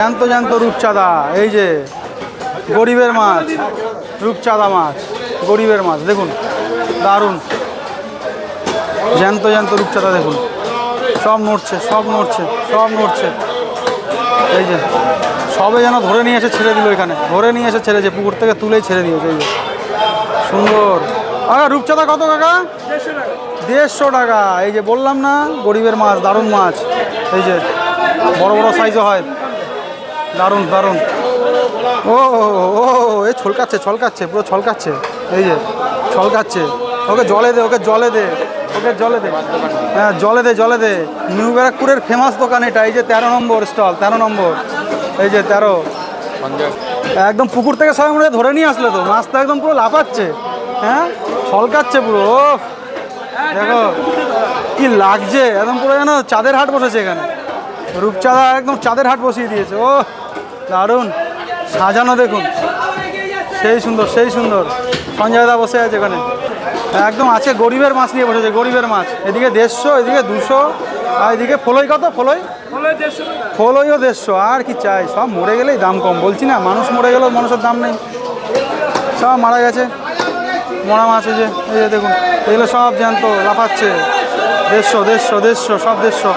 জ্যান্ত জ্যান্ত রূপচাঁদা, এই যে গরিবের মাছ, রূপচাঁদা মাছ, গরিবের মাছ দেখুন, দারুণ জ্যান্ত জ্যান্ত রূপচাঁদা দেখুন, সব নড়ছে সব নড়ছে সব নড়ছে। এই যে সবে যেন ধরে নিয়ে এসে ছেড়ে দিল, এখানে ধরে নিয়ে এসে ছেড়েছে, পুকুর থেকে তুলেই ছেড়ে দিয়েছে। এই যে সুন্দর। রূপচাঁদা কত কাকা? 150 টাকা। এই যে বললাম না, গরিবের মাছ, দারুণ মাছ। এই যে বড় বড় সাইজও হয়, দারুণ দারুণ। ও ও এ ছলকাচ্ছে ছলকাচ্ছে, পুরো ছলকাচ্ছে। এই যে ছলকাচ্ছে। ওকে জলে দে, ওকে জলে দে, ওকে জলে দে। হ্যাঁ জলে দে, জলে দে। নিউ ব্যারাকপুরের ফেমাস দোকান এটা। এই যে 13 নম্বর স্টল, 13 নম্বর। এই যে 13, একদম পুকুর থেকে সবাই মনে ধরে নিয়ে আসলে তো, মাছটা একদম পুরো লাফাচ্ছে, হ্যাঁ ছলকাচ্ছে পুরো। ও দেখো কি লাগছে, একদম পুরো যেন চাঁদের হাট বসেছে এখানে। রূপচাঁদা একদম চাঁদের হাট বসিয়ে দিয়েছে। ও দারুণ সাজানো দেখুন, সেই সুন্দর সেই সুন্দর। সঞ্জয়দা বসে আছে এখানে, একদম আছে গরিবের মাছ নিয়ে বসেছে, গরিবের মাছ। এদিকে 150, এদিকে 200, আর এদিকে ফলই কত? ফলইও 150। আর কি চাই, সব মরে গেলেই দাম কম। বলছি না, মানুষ মরে গেলেও মানুষের দাম নেই, সব মারা গেছে। মরা মাছ এই যে দেখুন, এগুলো সব জ্যান্ত লাফাচ্ছে। 150 সব 150।